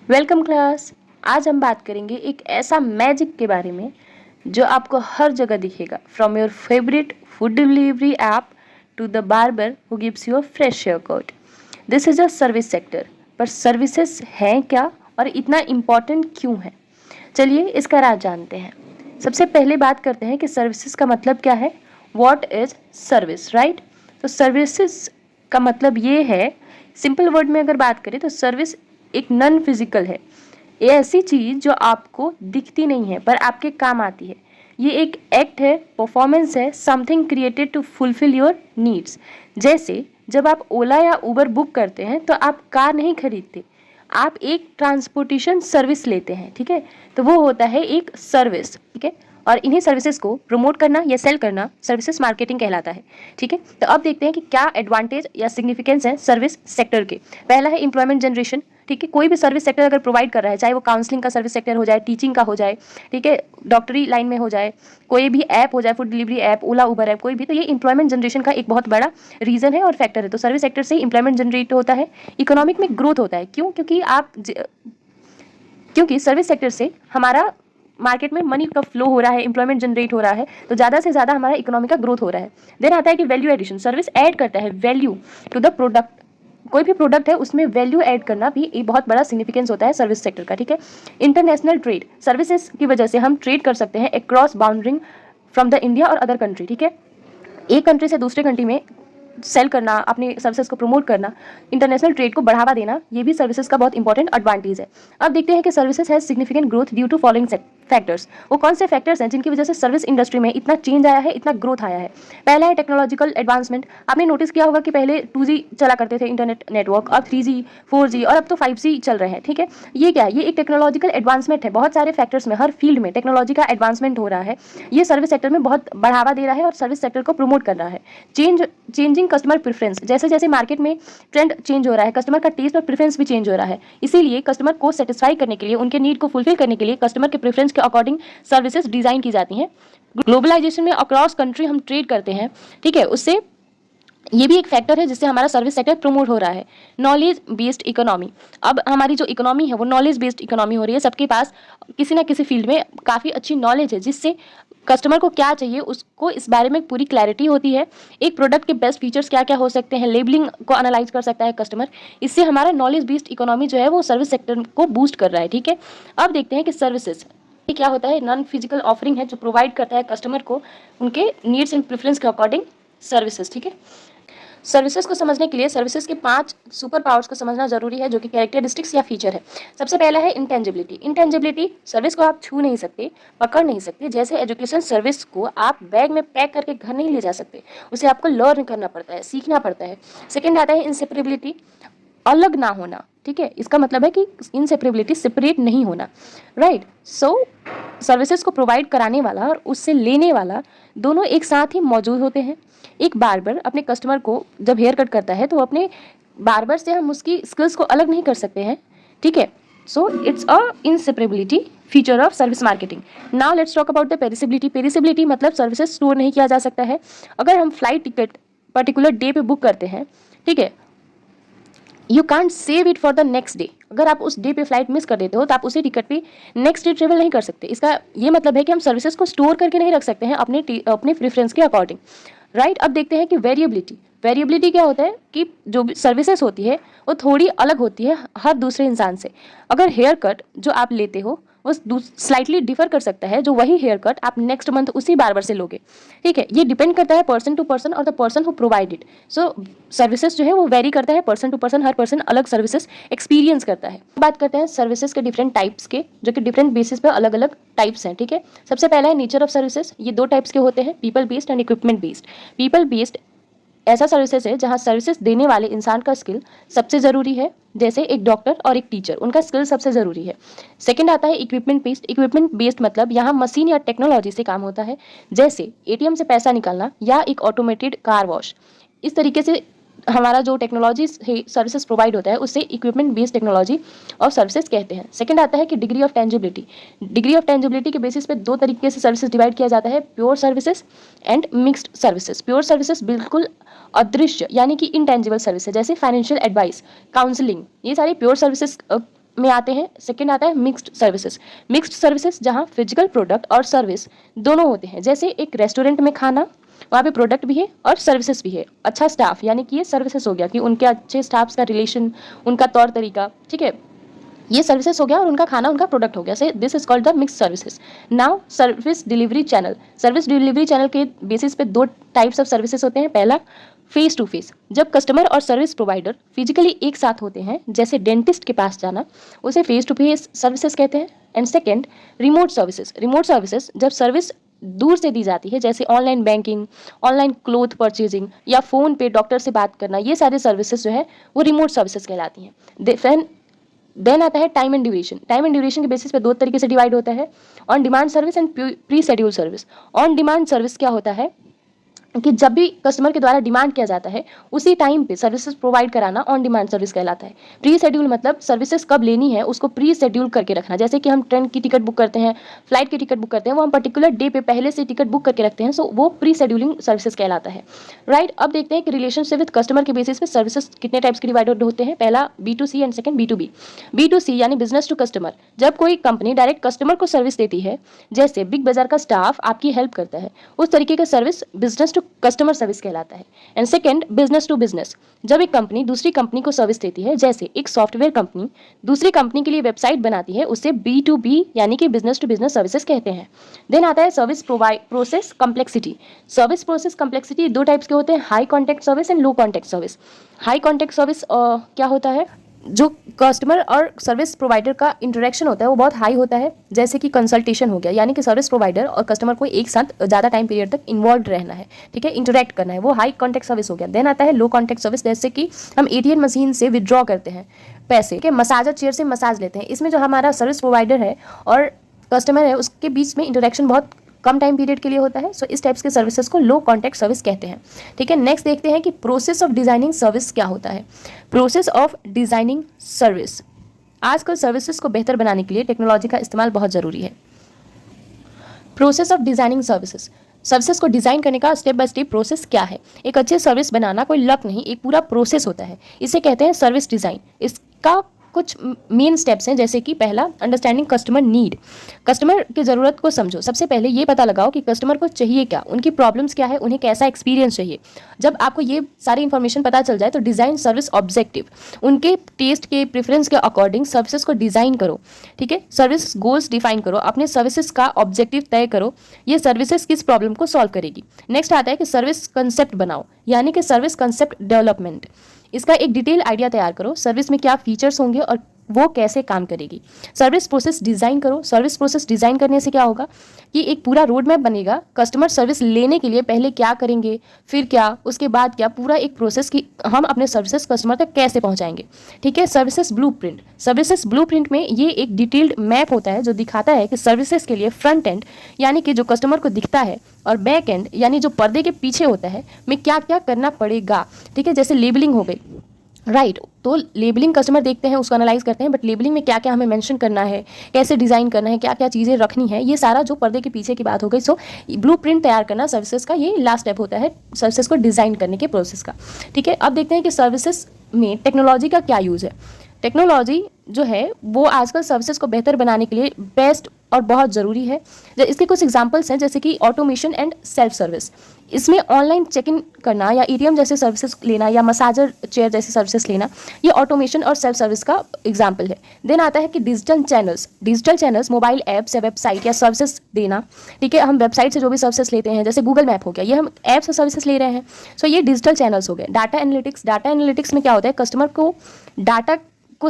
Welcome class. आज हम बात करेंगे एक ऐसा मैजिक के बारे में जो आपको हर जगह दिखेगा, from your favourite food delivery app to the barber who gives you a fresh hair cut. This is a service sector. पर सर्विसेज हैं क्या और इतना इम्पोर्टेंट क्यों है? चलिए इसका राज जानते हैं। सबसे पहले बात करते हैं कि सर्विसेज का मतलब क्या है। What is service, right? तो सर्विसेज का मतलब ये है, सिंपल वर्ड में अगर बात करें तो सर्विस एक नॉन फिजिकल है। ये ऐसी चीज जो आपको दिखती नहीं है पर आपके काम आती है। ये एक एक्ट है, परफॉर्मेंस है, something created to fulfil your needs. जैसे जब आप ओला या उबर बुक करते हैं तो आप कार नहीं खरीदते, आप एक ट्रांसपोर्टेशन सर्विस लेते हैं, ठीक है? तो वो होता है एक सर्विस, ठीक है? और इन्हीं सर्विसेज को प्रमोट करना या सेल करना सर्विसेज मार्केटिंग कहलाता है, ठीक है? तो अब देखते हैं कि क्या एडवांटेज या सिग्निफिकेंस है सर्विस सेक्टर के। पहला है एम्प्लॉयमेंट जनरेशन, ठीक है? कोई भी सर्विस सेक्टर अगर प्रोवाइड कर रहा है, चाहे वो काउंसलिंग का सर्विस सेक्टर हो जाए, टीचिंग का हो जाए, ठीक है, डॉक्टरी लाइन में हो जाए, कोई भी ऐप हो जाए, फूड डिलीवरी ऐप, ओला उबर ऐप, कोई भी, तो ये एम्प्लॉयमेंट जनरेशन का एक बहुत बड़ा रीजन है और फैक्टर है। तो सर्विस सेक्टर से एम्प्लॉयमेंट जनरेट होता है, इकोनॉमिक में ग्रोथ होता है। क्यों? क्योंकि सर्विस सेक्टर से हमारा मार्केट में मनी का फ्लो हो रहा है, एम्प्लॉयमेंट जनरेट हो रहा है, तो ज़्यादा से ज़्यादा हमारा इकोनॉमी का ग्रोथ हो रहा है। देन आता है कि वैल्यू एडिशन, सर्विस ऐड करता है वैल्यू टू द प्रोडक्ट। कोई भी प्रोडक्ट है उसमें वैल्यू ऐड करना भी एक बहुत बड़ा सिग्निफिकेंस होता है सर्विस सेक्टर का, ठीक है? इंटरनेशनल ट्रेड, सर्विसेज की वजह से हम ट्रेड कर सकते हैं अक्रॉस बाउंड्रिंग फ्रॉम द इंडिया और अदर कंट्री, ठीक है? एक कंट्री से दूसरे कंट्री में सेल करना, अपने सर्विसेज को प्रमोट करना, इंटरनेशनल ट्रेड को बढ़ावा देना, ये भी सर्विसेज का बहुत इंपॉर्टेंट एडवांटेज है। अब देखते हैं कि services has significant growth due to following factors. वो कौन से फैक्टर्स हैं जिनकी वजह से सर्विस इंडस्ट्री में इतना चेंज आया है, इतना ग्रोथ आया है? पहला है टेक्नोलॉजिकल एडवांसमेंट। आपने नोटिस किया होगा कि पहले 2G चला करते थे इंटरनेट नेटवर्क, अब 3G 4G और अब तो 5G चल रहे हैं, ठीक है? ये क्या है? ये एक टेक्नोलॉजिकल एडवांसमेंट है। बहुत सारे फैक्टर्स में, हर फील्ड में टेक्नोलॉजी का एडवांसमेंट हो रहा है। ये सर्विस सेक्टर में बहुत बढ़ावा दे रहा है और सर्विस सेक्टर को प्रमोट कर रहा है। चेंजिंग कस्टमर प्रेफरेंस, जैसे जैसे मार्केट में ट्रेंड चेंज हो रहा है, कस्टमर का टेस्ट और प्रेफरेंस भी चेंज हो रहा है। इसीलिए कस्टमर को सेटिस्फाई करने के लिए, उनके नीड को फुलफिल करने के लिए कस्टमर के प्रेफरेंस के अकॉर्डिंग सर्विसेज डिजाइन की जाती हैं। ग्लोबलाइजेशन में अक्रॉस कंट्री हम ट्रेड करते हैं, ठीक है? उससे ये भी एक फैक्टर है जिससे हमारा सर्विस सेक्टर प्रमोट हो रहा है। नॉलेज बेस्ड इकोनॉमी, अब हमारी जो इकोनॉमी है वो नॉलेज बेस्ड इकोनॉमी हो रही है। सबके पास किसी ना किसी फील्ड में काफ़ी अच्छी नॉलेज है, जिससे कस्टमर को क्या चाहिए उसको इस बारे में पूरी क्लैरिटी होती है। एक प्रोडक्ट के बेस्ट फीचर्स क्या क्या हो सकते हैं, लेबलिंग को एनालाइज कर सकता है कस्टमर। इससे हमारा नॉलेज बेस्ड इकोनॉमी जो है वो सर्विस सेक्टर को बूस्ट कर रहा है, ठीक है? अब देखते हैं कि सर्विसेज ये क्या होता है। नॉन फिजिकल ऑफरिंग है जो प्रोवाइड करता है कस्टमर को उनके नीड्स एंड प्रेफरेंस के अकॉर्डिंग सर्विसेज, ठीक है? सर्विसेज को समझने के लिए सर्विसेज के 5 सुपर पावर्स को समझना जरूरी है, जो कि कैरेक्टरिस्टिक्स या फीचर है। सबसे पहला है इंटेंजिबिलिटी। इंटेंजिबिलिटी, सर्विस को आप छू नहीं सकते, पकड़ नहीं सकते। जैसे एजुकेशन सर्विस को आप बैग में पैक करके घर नहीं ले जा सकते, उसे आपको लर्न करना पड़ता है, सीखना पड़ता है। सेकेंड आता है इंसेपरेबिलिटी, अलग ना होना, ठीक है? इसका मतलब है कि इनसेपरेबिलिटी, सेपरेट नहीं होना, राइट? सो सर्विसेज को प्रोवाइड कराने वाला और उससे लेने वाला दोनों एक साथ ही मौजूद होते हैं। एक बार्बर अपने कस्टमर को जब हेयर कट करता है तो अपने बार्बर से हम उसकी स्किल्स को अलग नहीं कर सकते हैं, ठीक है? So it's a inseparability feature of service marketing. Now let's talk about the perishability. Perishability मतलब सर्विसेज स्टोर नहीं किया जा सकता है। अगर हम फ्लाइट टिकट पर्टिकुलर डे पे बुक करते हैं, ठीक है, you can't save it for the next day. अगर आप उस डे पे फ्लाइट मिस कर देते हो तो आप उसी टिकट पे नेक्स्ट डे ट्रेवल नहीं कर सकते। इसका ये मतलब है कि हम सर्विसेज को स्टोर करके नहीं रख सकते हैं अपने प्रेफरेंस के अकॉर्डिंग, राइट? अब देखते हैं कि वेरिएबिलिटी। वेरिएबिलिटी क्या होता है कि जो भी सर्विसेज होती है वो थोड़ी अलग होती है हर दूसरे इंसान से। अगर हेयर कट जो आप लेते हो वो स्लाइटली डिफर कर सकता है, जो वही हेयर कट आप नेक्स्ट मंथ उसी बार्बर से लोगे, ठीक है? ये डिपेंड करता है पर्सन टू पर्सन और the person who provide it. So services जो है वो वेरी करता है पर्सन टू पर्सन, हर पर्सन अलग सर्विसेज एक्सपीरियंस करता है। बात करते हैं सर्विसेज के डिफरेंट टाइप्स के, जो कि डिफरेंट बेसिस पर अलग अलग टाइप्स हैं, ठीक है? सबसे पहला है नेचर ऑफ सर्विसेज। ये 2 टाइप्स के होते हैं, people based and equipment based. People based ऐसा सर्विसेज है जहां सर्विसेज देने वाले इंसान का स्किल सबसे ज़रूरी है, जैसे एक डॉक्टर और एक टीचर, उनका स्किल सबसे ज़रूरी है। सेकंड आता है इक्विपमेंट बेस्ड। इक्विपमेंट बेस्ड मतलब यहाँ मशीन या टेक्नोलॉजी से काम होता है, जैसे एटीएम से पैसा निकालना या एक ऑटोमेटेड कार वॉश। इस तरीके से हमारा जो टेक्नोलॉजी सर्विसेज प्रोवाइड होता है उससे इक्विपमेंट बेस्ड टेक्नोलॉजी और सर्विसेज कहते हैं। सेकंड आता है कि degree of tangibility. Degree of tangibility के बेसिस पे 2 तरीके से सर्विसेज डिवाइड किया जाता है, pure services and mixed services. Pure services बिल्कुल अदृश्य यानी कि इनटेंजिबल सर्विसेज, जैसे फाइनेंशियल एडवाइस, काउंसलिंग, ये सारी प्योर सर्विसेज में आते हैं, सेकंड आता है मिक्स्ड सर्विसेज। मिक्स्ड सर्विसेज जहाँ फिजिकल प्रोडक्ट और सर्विस दोनों होते हैं, जैसे एक रेस्टोरेंट में खाना, वहाँ पे प्रोडक्ट भी है और सर्विसेज भी है। अच्छा स्टाफ, यानी कि ये सर्विसेज हो गया कि उनके अच्छे स्टाफ्स का रिलेशन, उनका तौर तरीका, ठीक है, ये सर्विसेज हो गया, और उनका खाना उनका प्रोडक्ट हो गया। से this is called the mix services. Now service delivery channel. Service delivery channel के बेसिस पे दो टाइप्स ऑफ सर्विसेज होते हैं। पहला फेस टू फेस, जब कस्टमर और सर्विस प्रोवाइडर फिजिकली एक साथ होते हैं, जैसे डेंटिस्ट के पास जाना, उसे फेस टू फेस सर्विसेज कहते हैं। And second remote services. Remote services जब सर्विस दूर से दी जाती है, जैसे online banking, online cloth purchasing या फोन पे डॉक्टर से बात करना, ये सारे सर्विसेज जो है वो रिमोट सर्विसेज कहलाती हैं। देन आता है time and duration. Time and duration के बेसिस पे दो तरीके से डिवाइड होता है, on demand service and pre schedule service. On demand service क्या होता है कि जब भी कस्टमर के द्वारा डिमांड किया जाता है उसी टाइम पे सर्विसेज प्रोवाइड कराना ऑन डिमांड सर्विस कहलाता है। प्री शेड्यूल मतलब सर्विसेज कब लेनी है उसको प्री शेड्यूल करके रखना, जैसे कि हम ट्रेन की टिकट बुक करते हैं, फ्लाइट की टिकट बुक करते हैं, वो हम पर्टिकुलर डे पे पहले से टिकट बुक करके रखते हैं, सो वो प्री शेड्यूलिंग सर्विसेज कहलाता है। राइट, अब देखते हैं कि रिलेशनशिप विद कस्टमर के बेसिस पे सर्विसेज कितने टाइप्स के डिवाइडेड होते हैं। पहला B2C and second B2B। B2C यानी बिजनेस टू कस्टमर, जब कोई कंपनी डायरेक्ट कस्टमर को सर्विस देती है, जैसे बिग बाजार का स्टाफ आपकी हेल्प करता है, उस तरीके का service business to customer service कहलाता है। And second business to business, जब एक कंपनी दूसरी कंपनी को सर्विस देती है, जैसे एक सॉफ्टवेयर कंपनी दूसरी कंपनी के लिए वेबसाइट बनाती है, उसे B2B यानी कि बिजनेस टू बिजनेस सर्विसेज कहते हैं। देन आता है service process complexity. Service process complexity दो टाइप्स के होते हैं, high contact service and low contact service. High contact service क्या होता है, जो कस्टमर और सर्विस प्रोवाइडर का इंटरेक्शन होता है वो बहुत हाई होता है, जैसे कि कंसल्टेशन हो गया, यानी कि सर्विस प्रोवाइडर और कस्टमर को एक साथ ज़्यादा टाइम पीरियड तक इन्वॉल्व रहना है, ठीक है, इंटरेक्ट करना है, वो हाई कॉन्टेक्ट सर्विस हो गया। देन आता है लो कॉन्टेक्ट सर्विस, जैसे कि हम ATM मशीन से विड्रॉ करते हैं पैसे के, मसाजर चेयर से मसाज लेते हैं, इसमें जो हमारा सर्विस प्रोवाइडर है और कस्टमर है उसके बीच में इंटरेक्शन बहुत कम टाइम पीरियड के लिए होता है, सो इस टाइप्स के सर्विसेज को लो कॉन्टेक्ट सर्विस कहते हैं, ठीक है। नेक्स्ट देखते हैं कि प्रोसेस ऑफ डिजाइनिंग सर्विस क्या होता है। प्रोसेस ऑफ डिजाइनिंग सर्विस, आजकल सर्विसेज को बेहतर बनाने के लिए टेक्नोलॉजी का इस्तेमाल बहुत ज़रूरी है। Process of designing services, services को डिज़ाइन करने का स्टेप बाय स्टेप प्रोसेस क्या है। एक अच्छे सर्विस बनाना कोई लक नहीं, एक पूरा प्रोसेस होता है, इसे कहते हैं सर्विस डिज़ाइन। इसका कुछ मेन स्टेप्स हैं, जैसे कि पहला अंडरस्टैंडिंग कस्टमर नीड। कस्टमर की ज़रूरत को समझो, सबसे पहले ये पता लगाओ कि कस्टमर को चाहिए क्या, उनकी प्रॉब्लम्स क्या है, उन्हें कैसा एक्सपीरियंस चाहिए। जब आपको ये सारी इन्फॉर्मेशन पता चल जाए तो डिज़ाइन सर्विस ऑब्जेक्टिव, उनके टेस्ट के प्रेफरेंस के अकॉर्डिंग सर्विसेज को डिज़ाइन करो, ठीक है। सर्विस गोल्स डिफाइन करो, अपने सर्विसेज का ऑब्जेक्टिव तय करो, ये सर्विसेज किस प्रॉब्लम को सॉल्व करेगी। नेक्स्ट आता है कि सर्विस कंसेप्ट बनाओ, यानी कि सर्विस कंसेप्ट डेवलपमेंट, इसका एक डिटेल आइडिया तैयार करो, सर्विस में क्या फीचर्स होंगे और वो कैसे काम करेगी। सर्विस प्रोसेस डिज़ाइन करो, सर्विस प्रोसेस डिज़ाइन करने से क्या होगा कि एक पूरा रोड मैप बनेगा, कस्टमर सर्विस लेने के लिए पहले क्या करेंगे, फिर क्या, उसके बाद क्या, पूरा एक प्रोसेस की हम अपने सर्विसेज कस्टमर तक कैसे पहुंचाएंगे, ठीक है। सर्विसेज ब्लूप्रिंट, सर्विसेज ब्लूप्रिंट में ये एक डिटेल्ड मैप होता है जो दिखाता है कि सर्विसेज के लिए फ्रंट एंड यानी कि जो कस्टमर को दिखता है और बैक एंड यानी जो पर्दे के पीछे होता है में क्या क्या करना पड़ेगा, ठीक है। जैसे लेबलिंग हो गई, राइट, तो लेबलिंग कस्टमर देखते हैं, उसको एनालाइज करते हैं, बट लेबलिंग में क्या क्या हमें मेंशन करना है, कैसे डिज़ाइन करना है, क्या क्या चीज़ें रखनी है, ये सारा जो पर्दे के पीछे की बात हो गई। सो ब्लूप्रिंट तैयार करना सर्विसेज का ये लास्ट स्टेप होता है सर्विसेज को डिज़ाइन करने के प्रोसेस का, ठीक है। अब देखते हैं कि सर्विसेज में टेक्नोलॉजी का क्या यूज़ है। टेक्नोलॉजी जो है वो आजकल सर्विसेज को बेहतर बनाने के लिए बेस्ट और बहुत ज़रूरी है। इसके कुछ एग्जांपल्स हैं, जैसे कि ऑटोमेशन एंड सेल्फ सर्विस, इसमें ऑनलाइन चेक इन करना या ATM जैसे सर्विसेज लेना या मसाजर चेयर जैसे सर्विसेज लेना, ये ऑटोमेशन और सेल्फ सर्विस का एग्जांपल है। देन आता है कि डिजिटल चैनल्स मोबाइल ऐप्स या वेबसाइट या सर्विसेज देना, ठीक है। हम वेबसाइट से जो भी सर्विसेज लेते हैं, जैसे गूगल मैप हो गया, ये हम ऐप से सर्विसेज ले रहे हैं, सो ये डिजिटल चैनल्स हो गए। डाटा एनालिटिक्स में क्या होता है, कस्टमर को डाटा को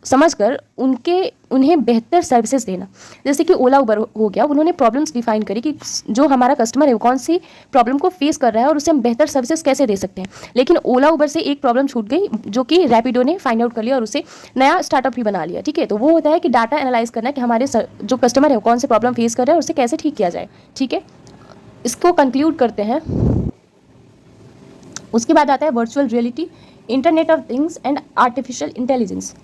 समझकर उन्हें बेहतर सर्विसेज देना, जैसे कि ओला उबर हो गया, उन्होंने प्रॉब्लम्स डिफाइन करी कि जो हमारा कस्टमर है वो कौन सी प्रॉब्लम को फेस कर रहा है और उसे हम बेहतर सर्विसेज कैसे दे सकते हैं। लेकिन ओला उबर से एक प्रॉब्लम छूट गई जो कि रैपिडो ने फाइंड आउट कर लिया और उसे नया स्टार्टअप भी बना लिया, ठीक है। तो वो होता है कि डाटा एनालाइज करना कि हमारे जो कस्टमर है वो कौन से प्रॉब्लम फेस कर रहा है और उसे कैसे ठीक किया जाए, ठीक है। इसको कंक्लूड करते हैं। उसके बाद आता है virtual reality, internet of things and artificial intelligence.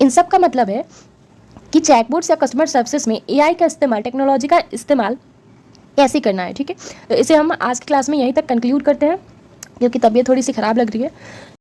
इन सब का मतलब है कि चैटबॉट्स या कस्टमर सर्विसेज में AI का इस्तेमाल, टेक्नोलॉजी का इस्तेमाल कैसे करना है, ठीक है। तो इसे हम आज की क्लास में यहीं तक कंक्लूड करते हैं, क्योंकि तबीयत थोड़ी सी ख़राब लग रही है।